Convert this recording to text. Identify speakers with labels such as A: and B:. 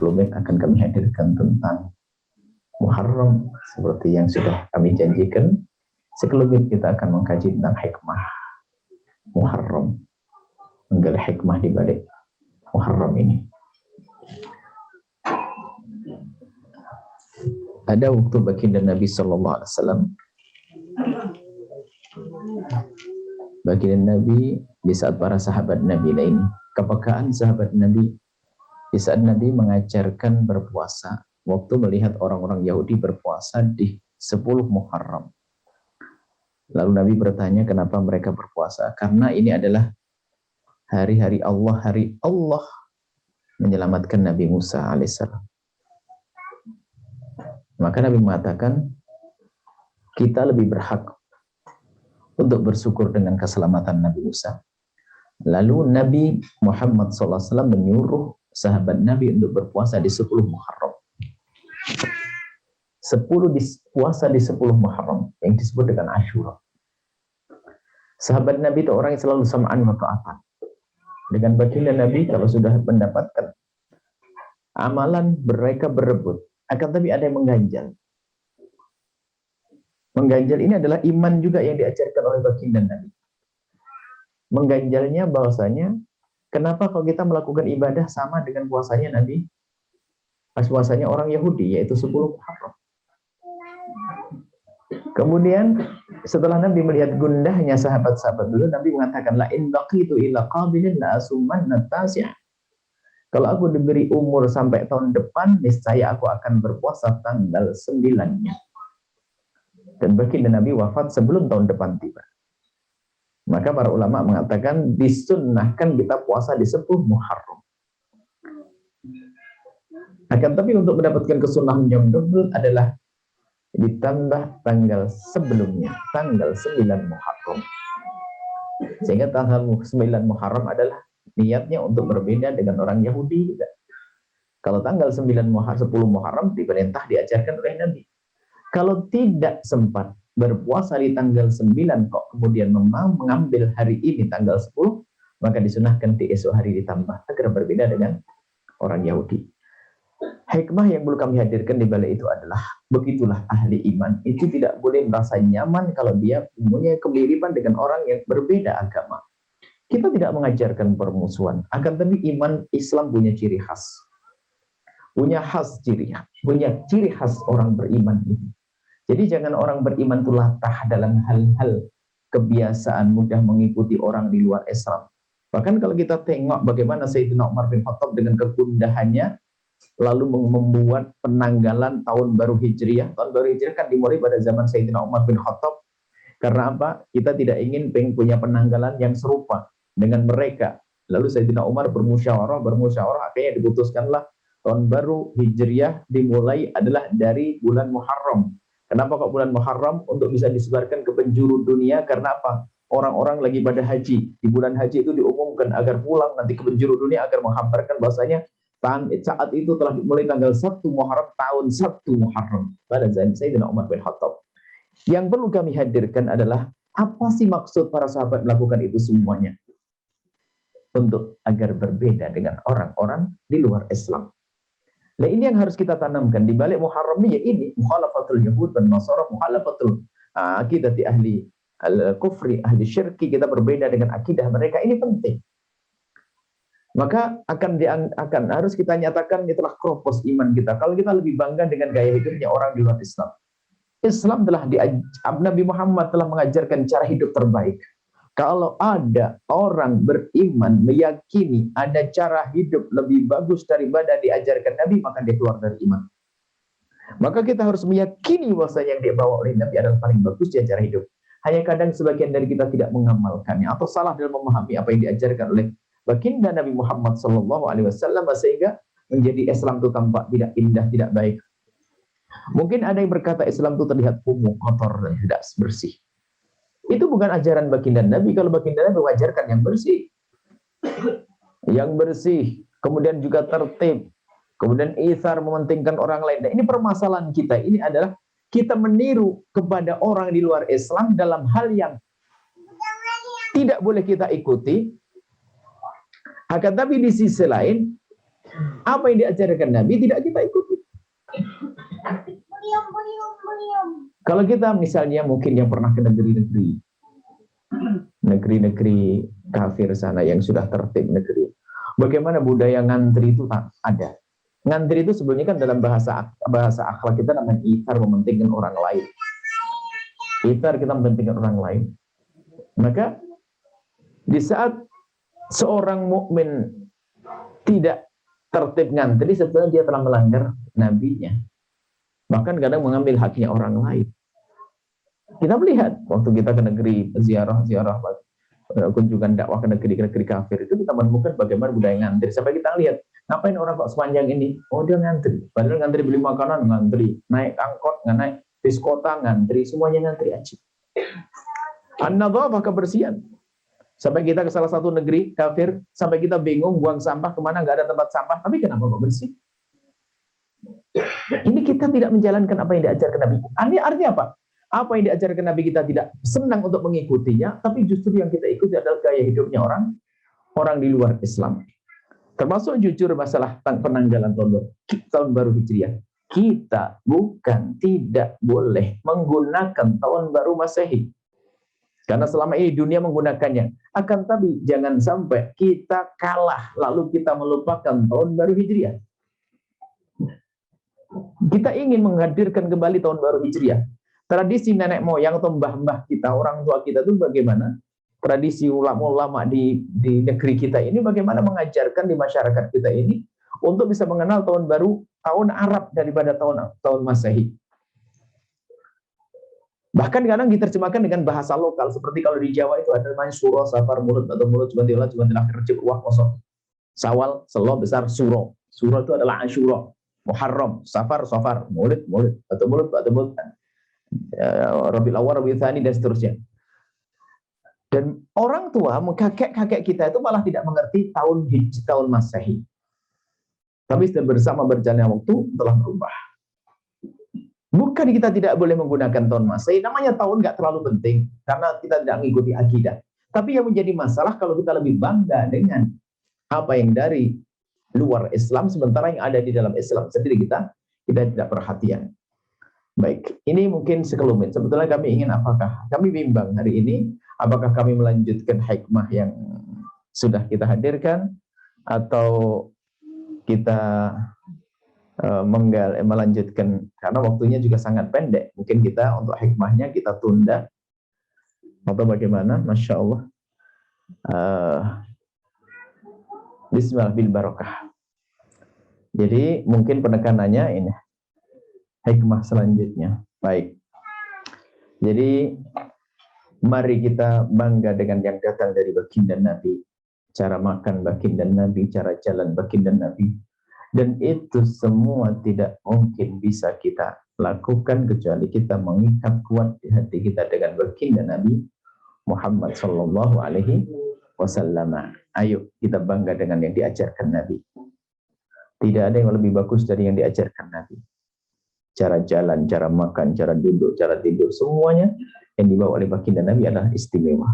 A: sekelumit akan kami hadirkan tentang Muharram seperti yang sudah kami janjikan. Sekelumit kita akan mengkaji tentang hikmah Muharram, menggali hikmah di balik Muharram ini. Ada waktu baginda Nabi Sallallahu Alaihi Wasallam, baginda Nabi di saat para sahabat Nabi lain, kepekaan sahabat Nabi di saat Nabi mengajarkan berpuasa, waktu melihat orang-orang Yahudi berpuasa di 10 Muharram. Lalu Nabi bertanya kenapa mereka berpuasa? Karena ini adalah hari-hari Allah, hari Allah menyelamatkan Nabi Musa alaihissalam. Maka Nabi mengatakan kita lebih berhak untuk bersyukur dengan keselamatan Nabi Musa. Lalu Nabi Muhammad SAW menyuruh sahabat Nabi untuk berpuasa di 10 Muharram. Puasa di 10 Muharram yang disebut dengan Ashura. Sahabat Nabi itu orang yang selalu sam'an wa ta'atan. Dengan baginda Nabi kalau sudah mendapatkan amalan mereka berebut, akan tapi ada yang mengganjal. Mengganjal ini adalah iman juga yang diajarkan oleh baginda Nabi. Mengganjalnya bahwasanya kenapa kalau kita melakukan ibadah sama dengan puasanya Nabi? Pas puasanya orang Yahudi, yaitu 10 Muharram. Kemudian setelah Nabi melihat gundahnya sahabat-sahabat dulu, Nabi mengatakan la in baqitu ila qabilin la asumanna tasi'a. Kalau aku diberi umur sampai tahun depan, niscaya aku akan berpuasa tanggal 9-nya. Dan baginda Nabi wafat sebelum tahun depan tiba. Maka para ulama mengatakan disunnahkan kita puasa di 10 Muharram. Akan tapi untuk mendapatkan kesunahan yang double adalah ditambah tanggal sebelumnya, tanggal 9 Muharram. Sehingga tanggal 9 Muharram adalah niatnya untuk berbeda dengan orang Yahudi juga. Kalau tanggal 9 Muharram, 10 Muharram diperintah diajarkan oleh Nabi. Kalau tidak sempat berpuasa di tanggal 9 kok kemudian memang mengambil hari ini tanggal 10, maka disunahkan di esok hari ditambah agar berbeda dengan orang Yahudi. Hikmah yang perlu kami hadirkan di balik itu adalah begitulah ahli iman itu tidak boleh merasa nyaman kalau dia punya kemiripan dengan orang yang berbeda agama. Kita tidak mengajarkan permusuhan, akan tapi iman Islam punya ciri khas. Punya ciri khas orang beriman itu. Jadi jangan orang beriman itu latah dalam hal-hal kebiasaan mudah mengikuti orang di luar Islam. Bahkan kalau kita tengok bagaimana Sayyidina Umar bin Khattab dengan kegundahannya lalu membuat penanggalan tahun baru Hijriah. Tahun baru Hijriah kan dimulai pada zaman Sayyidina Umar bin Khattab. Karena apa? Kita tidak ingin punya penanggalan yang serupa dengan mereka. Lalu Sayyidina Umar bermusyawarah, akhirnya diputuskanlah tahun baru Hijriah dimulai adalah dari bulan Muharram. Kenapa kok bulan Muharram? Untuk bisa disebarkan ke penjuru dunia. Karena apa? Orang-orang lagi pada haji. Di bulan haji itu diumumkan agar pulang nanti ke penjuru dunia agar menghamparkan bahwasanya saat itu telah dimulai tanggal 1 Muharram, tahun 1 Muharram pada zaman Sayyidina Umar bin Khattab. Yang perlu kami hadirkan adalah apa sih maksud para sahabat melakukan itu semuanya? Untuk agar berbeda dengan orang-orang di luar Islam. Nah ini yang harus kita tanamkan di balik Muharram ini, ya ini mukhalafatul Yahud dan Nasara, mukhalafatul akidati ahli al-kufri, ahli syirki, kita berbeda dengan akidah mereka, ini penting. Maka akan harus kita nyatakan ini telah kropos iman kita. Kalau kita lebih bangga dengan gaya hidupnya orang di luar Islam. Islam Nabi Muhammad telah mengajarkan cara hidup terbaik. Kalau ada orang beriman meyakini ada cara hidup lebih bagus daripada diajarkan Nabi, maka dia keluar dari iman. Maka kita harus meyakini bahwa yang dia bawa oleh Nabi adalah paling bagus di cara hidup. Hanya kadang sebagian dari kita tidak mengamalkannya atau salah dalam memahami apa yang diajarkan oleh baginda Nabi Muhammad SAW, sehingga menjadi Islam itu tampak tidak indah, tidak baik. Mungkin ada yang berkata Islam itu terlihat kumuh, kotor dan tidak bersih. Itu bukan ajaran baginda Nabi. Kalau baginda Nabi mengajarkan yang bersih. Yang bersih. Kemudian juga tertib. Kemudian ithar, mementingkan orang lain. Nah, ini permasalahan kita. Ini adalah kita meniru kepada orang di luar Islam dalam hal yang tidak boleh kita ikuti. Akan tapi di sisi lain, Apa yang diajarkan Nabi tidak kita ikuti. Kalau kita misalnya mungkin yang pernah ke negeri-negeri kafir sana yang sudah tertib negeri, bagaimana budaya ngantri itu ada. Ngantri itu sebenarnya kan dalam bahasa akhlak kita namanya itar, mementingkan orang lain. Itar, kita mementingkan orang lain. Maka di saat seorang mukmin tidak tertib ngantri, setelah dia telah melanggar nabinya, bahkan kadang mengambil haknya orang lain. Kita melihat waktu kita ke negeri ziarah kunjungan dakwah ke negeri kafir itu, kita menemukan bagaimana budaya ngantri. Sampai kita lihat, ngapain orang kok sepanjang ini? Oh, dia ngantri. Padahal ngantri beli makanan, ngantri. Naik angkot, nggak naik. Bis kota, ngantri. Semuanya ngantri aja. An-nadhafah, kebersihan. Sampai kita ke salah satu negeri kafir, sampai kita bingung buang sampah kemana, nggak ada tempat sampah. Tapi kenapa kok bersih? Ini kita tidak menjalankan apa yang diajarkan Nabi. Artinya apa? Apa yang diajarkan Nabi kita tidak senang untuk mengikutinya, tapi justru yang kita ikuti adalah gaya hidupnya orang di luar Islam. Termasuk jujur masalah penanggalan tahun baru Hijriah. Kita tidak boleh menggunakan tahun baru Masehi. Karena selama ini dunia menggunakannya. Akan tapi jangan sampai kita kalah lalu kita melupakan tahun baru Hijriah. Kita ingin menghadirkan kembali tahun baru Hijriah. Tradisi nenek moyang atau mbah-mbah kita, orang tua kita itu bagaimana? Tradisi ulama-ulama di negeri kita ini bagaimana mengajarkan di masyarakat kita ini untuk bisa mengenal tahun baru, tahun Arab daripada tahun Masehi. Bahkan kadang diterjemahkan dengan bahasa lokal, seperti kalau di Jawa itu ada namanya Suro, Safar, Mulut atau Mulut, Jumatilah, Rejab, Wah, Kosong, Sawal, Selo, Besar, Suro. Suro itu adalah Asyura, Muharram, Safar, Mulut, atau Mulut, Rabiul Awwal, Rabiul Tsani, dan seterusnya. Dan orang tua, kakek-kakek kita itu malah tidak mengerti tahun Masehi. Tapi bersama berjalannya waktu telah berubah. Bukan kita tidak boleh menggunakan tahun Masehi, namanya tahun nggak terlalu penting karena kita tidak mengikuti akidah. Tapi yang menjadi masalah kalau kita lebih bangga dengan apa yang dari luar Islam, sementara yang ada di dalam Islam sendiri kita tidak perhatian. Baik, ini mungkin sekelumit. Sebetulnya kami ingin kami bimbang hari ini, apakah kami melanjutkan hikmah yang sudah kita hadirkan, atau kita melanjutkan, karena waktunya juga sangat pendek. Mungkin kita untuk hikmahnya kita tunda, atau bagaimana? Masya Allah. Bismillah bil barakah. Jadi mungkin penekanannya ini. Hikmah selanjutnya. Baik. Jadi mari kita bangga dengan yang datang dari baginda Nabi. Cara makan baginda Nabi, cara jalan baginda Nabi. Dan itu semua tidak mungkin bisa kita lakukan kecuali kita mengikat kuat di hati kita dengan baginda Nabi Muhammad sallallahu alaihi wasallam. Ayo kita bangga dengan yang diajarkan Nabi. Tidak ada yang lebih bagus dari yang diajarkan Nabi. Cara jalan, cara makan, cara duduk, cara tidur, semuanya yang dibawa oleh baginda Nabi adalah istimewa.